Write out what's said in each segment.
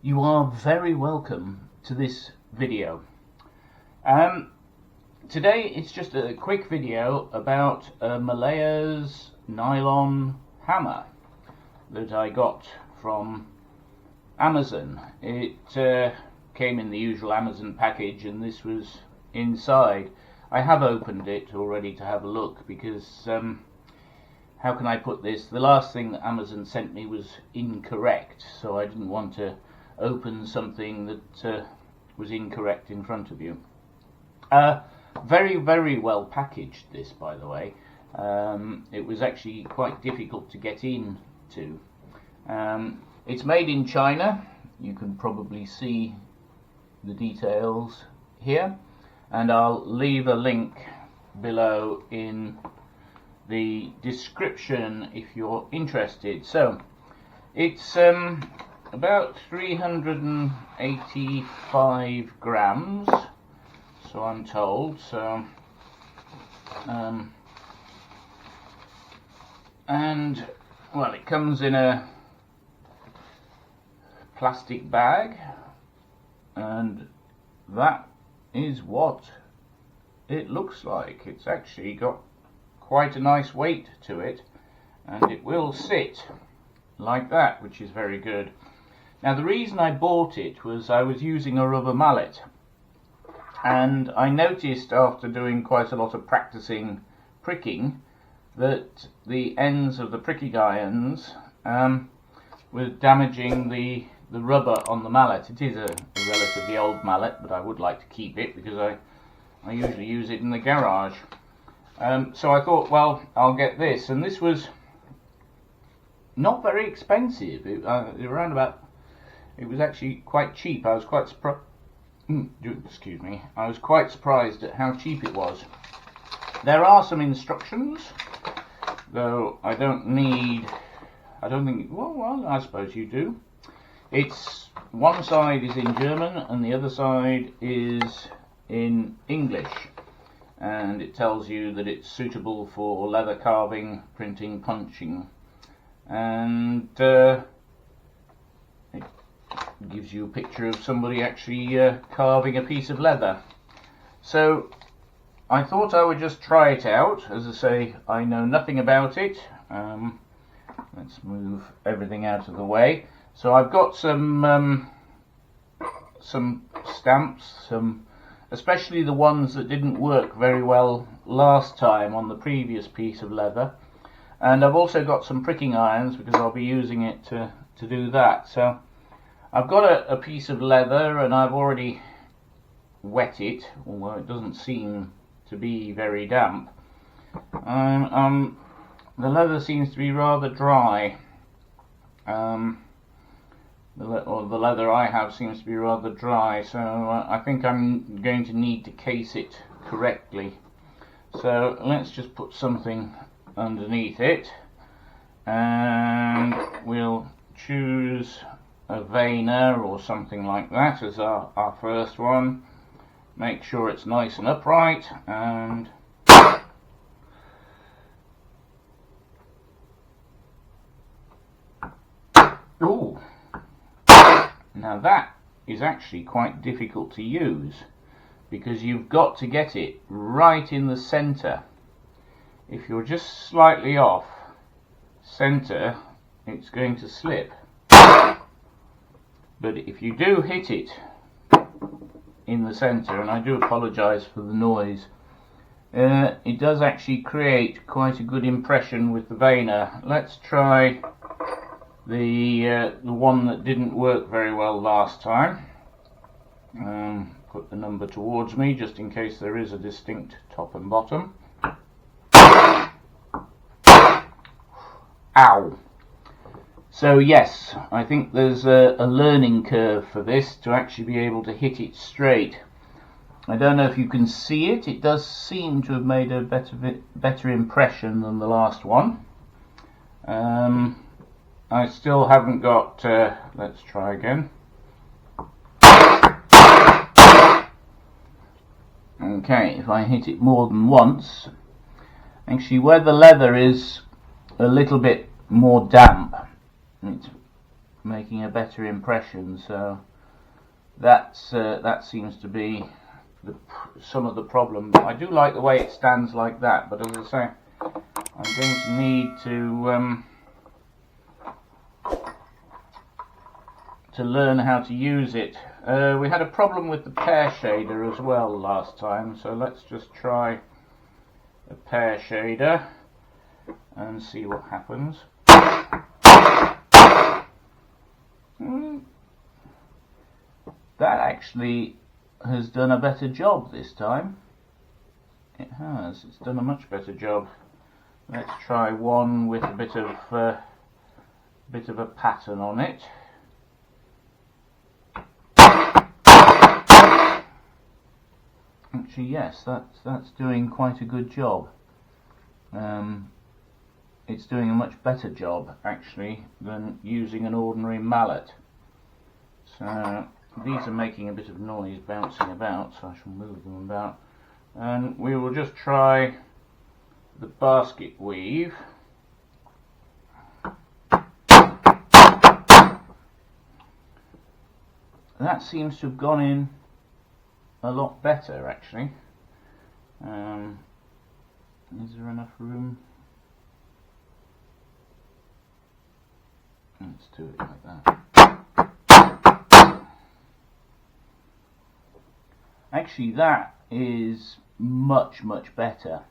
You are very welcome to this video. Today it's just a quick video about a Malayas nylon hammer that I got from Amazon. It came in the usual Amazon package and this was inside. I have opened it already to have a look because how can I put this? The last thing that Amazon sent me was incorrect, so I didn't want to open something that was incorrect in front of you. Very, very well packaged, this, by the way. It was actually quite difficult to get into. It's made in China. You can probably see the details here, and I'll leave a link below in the description if you're interested. So it's about 385 grams, so I'm told. So and well, it comes in a plastic bag, and that is what it looks like. It's actually got quite a nice weight to it, and it will sit like that, which is very good. Now, the reason I bought it was I was using a rubber mallet, and I noticed after doing quite a lot of practicing pricking that the ends of the pricking irons were damaging the rubber on the mallet. It is a relatively old mallet, but I would like to keep it because I usually use it in the garage. So I thought, well, I'll get this, and this was not very expensive. It was actually quite cheap. I was quite surprised. Excuse me. I was quite surprised at how cheap it was. There are some instructions, though I don't think. Well, I suppose you do. It's one side is in German and the other side is in English, and it tells you that it's suitable for leather carving, printing, punching, and it gives you a picture of somebody actually carving a piece of leather. So I thought I would just try it out. As I say, I know nothing about it. Let's move everything out of the way. So I've got some stamps, especially the ones that didn't work very well last time on the previous piece of leather, and I've also got some pricking irons because I'll be using it to do that. So I've got a piece of leather and I've already wet it, although it doesn't seem to be very damp. The leather seems to be rather dry. The leather I have seems to be rather dry, so I think I'm going to need to case it correctly. So let's just put something underneath it, and we'll choose a veiner or something like that as our first one. Make sure it's nice and upright, and ooh. Now that is actually quite difficult to use because you've got to get it right in the center. If you're just slightly off center, it's going to slip. But if you do hit it in the center, and I do apologize for the noise, it does actually create quite a good impression with the veiner. Let's try the one that didn't work very well last time. Put the number towards me just in case there is a distinct top and bottom. Ow! So yes, I think there's a learning curve for this to actually be able to hit it straight. I don't know if you can see it. It does seem to have made a better impression than the last one. I still haven't got, let's try again. Okay, if I hit it more than once, actually where the leather is a little bit more damp, it's making a better impression. So that seems to be some of the problem. I do like the way it stands like that, but as I say, I'm going to need to learn how to use it. We had a problem with the pear shader as well last time, so let's just try a pear shader and see what happens. That actually has done a better job this time. It has. It's done a much better job. Let's try one with a bit of a pattern on it. Actually, yes, that's doing quite a good job. It's doing a much better job actually than using an ordinary mallet. So these are making a bit of noise bouncing about, so I shall move them about. And we will just try the basket weave. That seems to have gone in a lot better actually. Is there enough room? Let's do it like that. Actually, that is much better.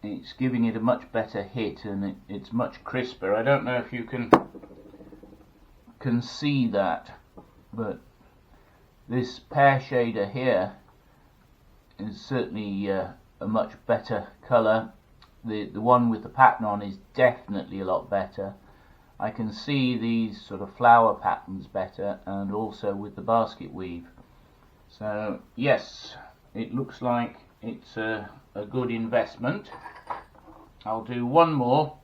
It's giving it a much better hit, and it's much crisper. I don't know if you can see that, but this pear shader here is certainly a much better colour. The one with the pattern on is definitely a lot better. I can see these sort of flower patterns better, and also with the basket weave. So yes, it looks like it's a good investment. I'll do one more.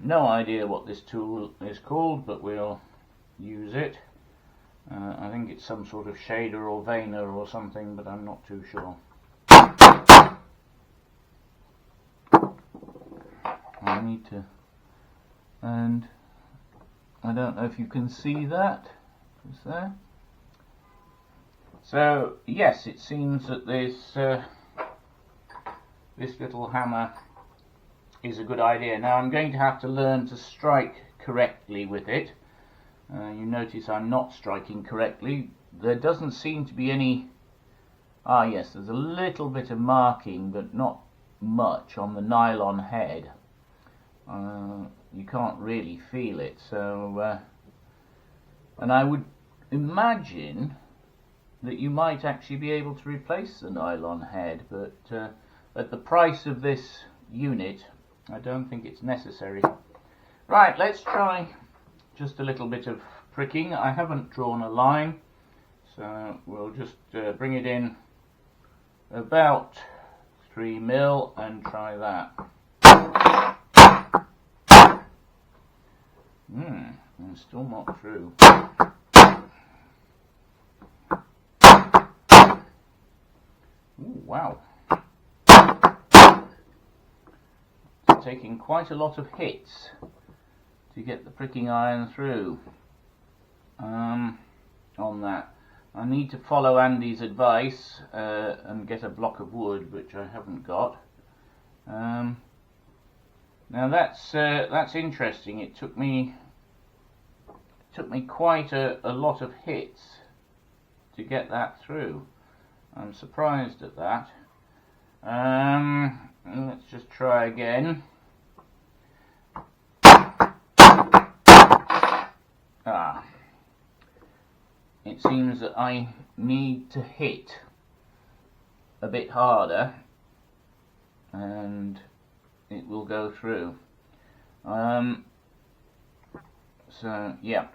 No idea what this tool is called, but we'll use it. I think it's some sort of shader or veiner or something, but I'm not too sure. I need to, and I don't know if you can see that. Is there? So yes, it seems that this little hammer is a good idea. Now I'm going to have to learn to strike correctly with it. You notice I'm not striking correctly. There doesn't seem to be any... Ah yes, there's a little bit of marking, but not much on the nylon head. You can't really feel it, so and I would imagine that you might actually be able to replace the nylon head, but at the price of this unit I don't think it's necessary. Right, let's try just a little bit of pricking. I haven't drawn a line, so we'll just bring it in about 3 mil and try that. I'm still not through. Ooh, wow. It's taking quite a lot of hits to get the pricking iron through on that. I need to follow Andy's advice and get a block of wood, which I haven't got. Now that's interesting. It took me quite a lot of hits to get that through. I'm surprised at that. Let's just try again. It seems that I need to hit a bit harder and it will go through. So yeah,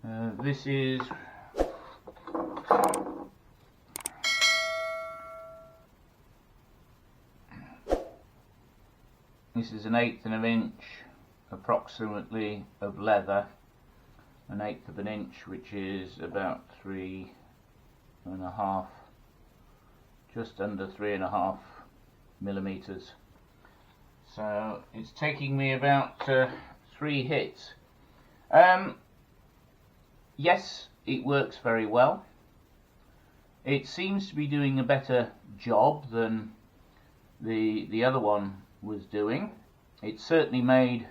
this is an 1/8 of an inch approximately of leather, an 1/8 of an inch, which is about 3.5, just under 3.5 millimeters. So it's taking me about 3 hits. Yes, it works very well. It seems to be doing a better job than the other one was doing. It certainly made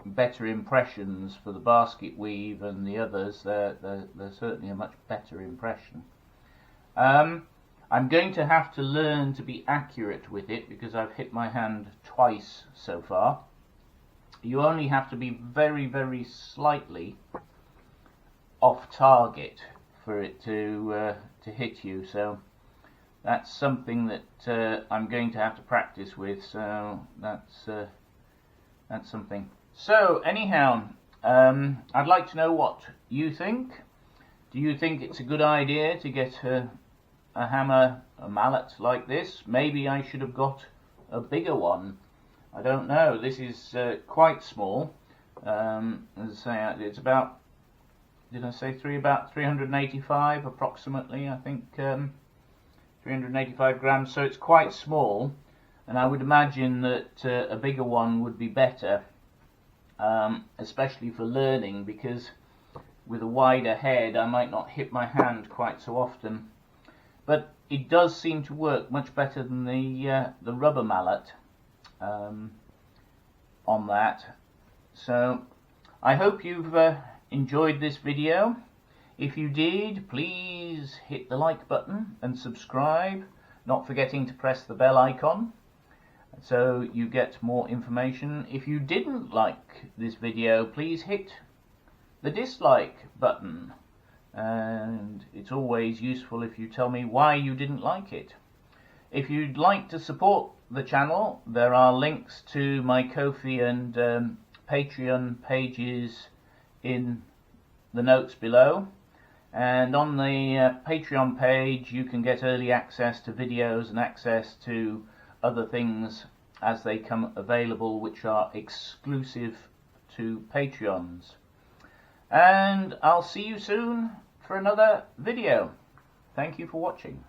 better impressions for the basket weave and the others. They're certainly a much better impression. I'm going to have to learn to be accurate with it because I've hit my hand twice so far. You only have to be very, very slightly off target for it to hit you. So that's something that I'm going to have to practice with. So that's something. So anyhow, I'd like to know what you think. Do you think it's a good idea to get a hammer, a mallet like this? Maybe I should have got a bigger one. I don't know. This is quite small. As I say, it's about, did I say about 385 approximately, I think, 385 grams, so it's quite small, and I would imagine that a bigger one would be better, especially for learning, because with a wider head I might not hit my hand quite so often. But it does seem to work much better than the rubber mallet on that. So I hope you've enjoyed this video. If you did, please hit the like button and subscribe, not forgetting to press the bell icon so you get more information. If you didn't like this video, please hit the dislike button, and it's always useful if you tell me why you didn't like it. If you'd like to support the channel, there are links to my Ko-fi and Patreon pages in the notes below, and on the Patreon page you can get early access to videos and access to other things as they come available, which are exclusive to Patreons. And I'll see you soon for another video. Thank you for watching.